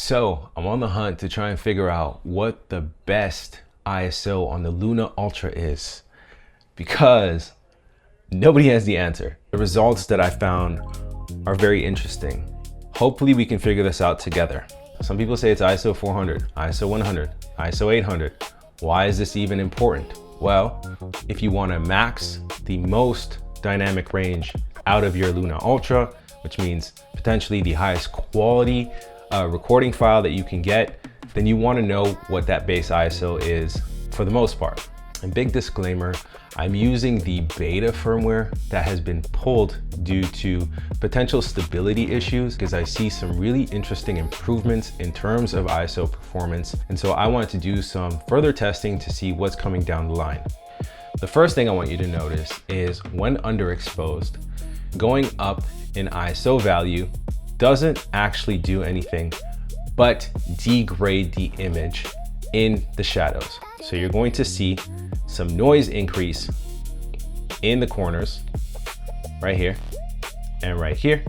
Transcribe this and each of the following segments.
So I'm on the hunt to try and figure out what the best ISO on the LUNA Ultra is, because nobody has the answer. The results that I found are very interesting. Hopefully we can figure this out together. Some people say it's ISO 400, ISO 100, ISO 800. Why is this even important? Well, if you want to max the most dynamic range out of your LUNA Ultra, which means potentially the highest quality recording file that you can get, then you want to know what that base ISO is for the most part. And big disclaimer, I'm using the beta firmware that has been pulled due to potential stability issues, because I see some really interesting improvements in terms of ISO performance. And so I wanted to do some further testing to see what's coming down the line. The first thing I want you to notice is when underexposed, going up in ISO value doesn't actually do anything but degrade the image in the shadows. So you're going to see some noise increase in the corners right here and right here.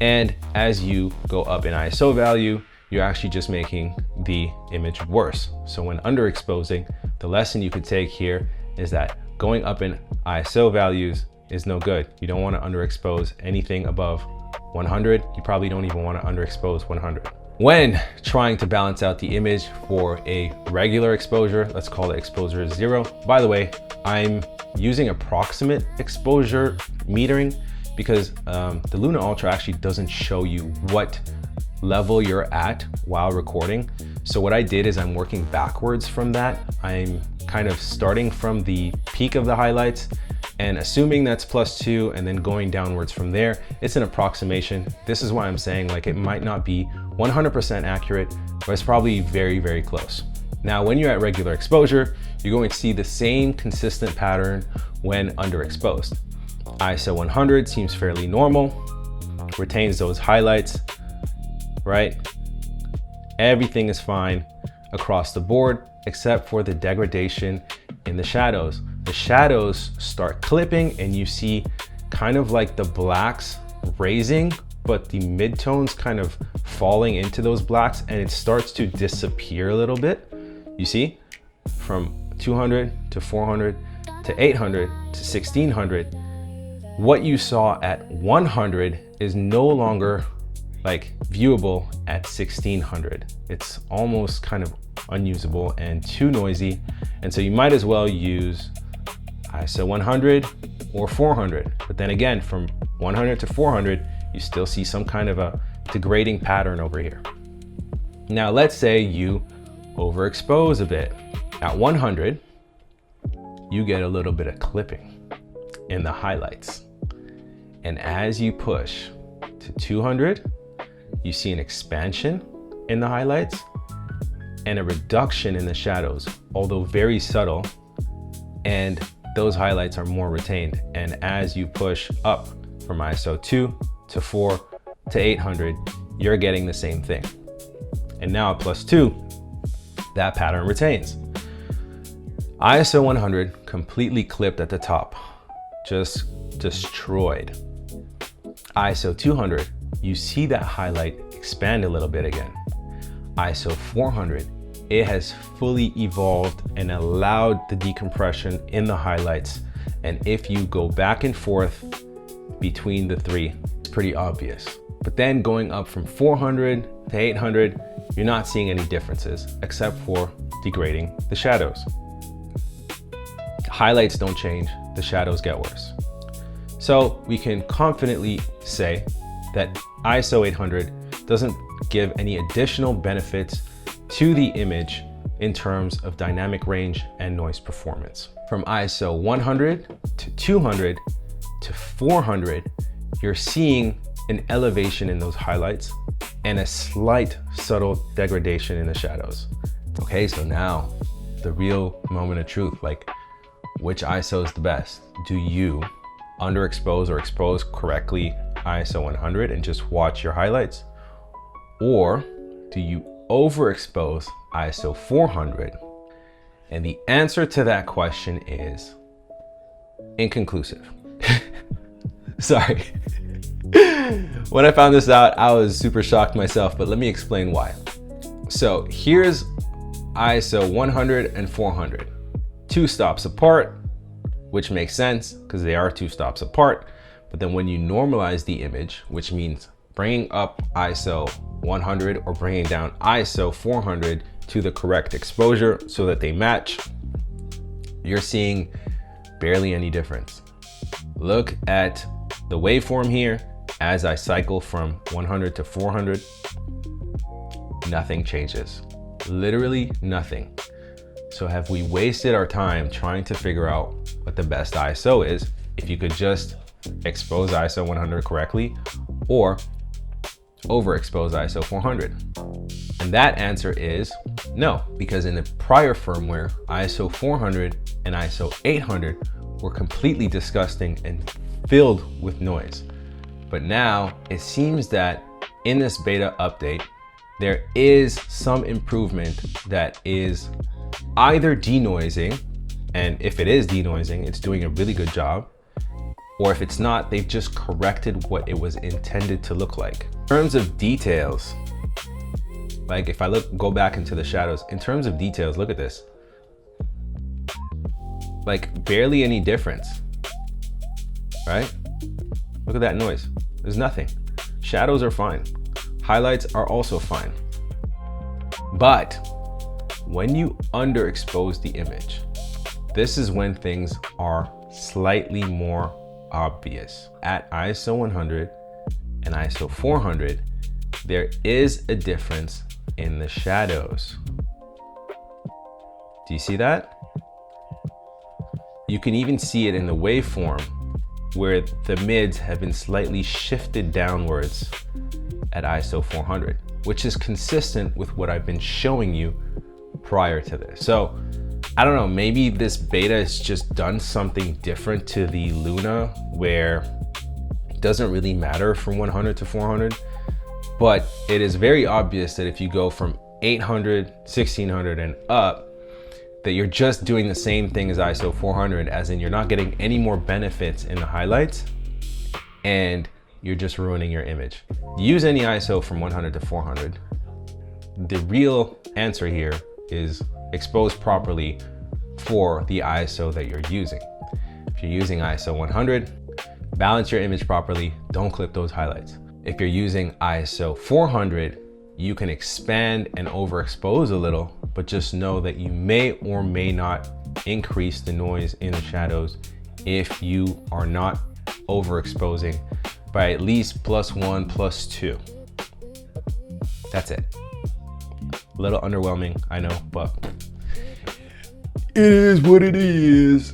And as you go up in ISO value, you're actually just making the image worse. So when underexposing, the lesson you could take here is that going up in ISO values is no good. You don't want to underexpose anything above 100. You probably don't even want to underexpose 100. When trying to balance out the image for a regular exposure, let's call it exposure 0. By the way, I'm using approximate exposure metering because the LUNA Ultra actually doesn't show you what level you're at while recording. So what I did is I'm working backwards from that. I'm kind of starting from the peak of the highlights and assuming that's +2 and then going downwards from there. It's an approximation. This is why I'm saying like it might not be 100% accurate, but it's probably very, very close. Now, when you're at regular exposure, you're going to see the same consistent pattern when underexposed. ISO 100 seems fairly normal, retains those highlights, right? Everything is fine across the board, except for the degradation in the shadows. The shadows start clipping and you see kind of like the blacks raising, but the midtones kind of falling into those blacks, and it starts to disappear a little bit. You see, from 200 to 400 to 800 to 1600, what you saw at 100 is no longer like viewable at 1600. It's almost kind of unusable and too noisy. And so you might as well use ISO 100 or 400. But then again, from 100 to 400, you still see some kind of a degrading pattern over here. Now, let's say you overexpose a bit. At 100, you get a little bit of clipping in the highlights. And as you push to 200, you see an expansion in the highlights and a reduction in the shadows, although very subtle, and those highlights are more retained. And as you push up from ISO 2 to 4 to 800, you're getting the same thing. And now at +2, that pattern retains. ISO 100 completely clipped at the top, just destroyed. ISO 200, you see that highlight expand a little bit again. ISO 400, it has fully evolved and allowed the decompression in the highlights. And if you go back and forth between the three, it's pretty obvious. But then going up from 400 to 800, you're not seeing any differences except for degrading the shadows. Highlights don't change, the shadows get worse. So we can confidently say that ISO 800 doesn't give any additional benefits to the image in terms of dynamic range and noise performance. From ISO 100 to 200 to 400, you're seeing an elevation in those highlights and a slight subtle degradation in the shadows. Okay, so now the real moment of truth, like which ISO is the best? Do you underexpose or expose correctly ISO 100 and just watch your highlights? Or do you overexpose ISO 400? And the answer to that question is inconclusive. Sorry. When I found this out, I was super shocked myself, but let me explain why. So here's ISO 100 and 400, 2 stops apart, which makes sense because they are 2 stops apart. But then when you normalize the image, which means bringing up ISO 100 or bringing down ISO 400 to the correct exposure so that they match, you're seeing barely any difference. Look at the waveform here. As I cycle from 100 to 400, nothing changes. Literally nothing. So have we wasted our time trying to figure out what the best ISO is if you could just expose ISO 100 correctly or overexpose ISO 400? And that answer is no, because in the prior firmware, ISO 400 and ISO 800 were completely disgusting and filled with noise. But now it seems that in this beta update, there is some improvement that is either denoising, and if it is denoising, it's doing a really good job, or if it's not, they've just corrected what it was intended to look like. In terms of details, like if I go back into the shadows, in terms of details, look at this. Like barely any difference, right? Look at that noise, there's nothing. Shadows are fine. Highlights are also fine. But when you underexpose the image, this is when things are slightly more obvious. At ISO 100 and ISO 400, there is a difference in the shadows. Do you see that? You can even see it in the waveform where the mids have been slightly shifted downwards at ISO 400, which is consistent with what I've been showing you prior to this. So I don't know, maybe this beta has just done something different to the Luna where it doesn't really matter from 100 to 400, but it is very obvious that if you go from 800, 1600 and up, that you're just doing the same thing as ISO 400, as in you're not getting any more benefits in the highlights and you're just ruining your image. Use any ISO from 100 to 400. The real answer here is expose properly for the ISO that you're using. If you're using ISO 100, balance your image properly, don't clip those highlights. If you're using ISO 400, you can expand and overexpose a little, but just know that you may or may not increase the noise in the shadows if you are not overexposing by at least +1, +2. That's it. A little underwhelming, I know, but it is what it is.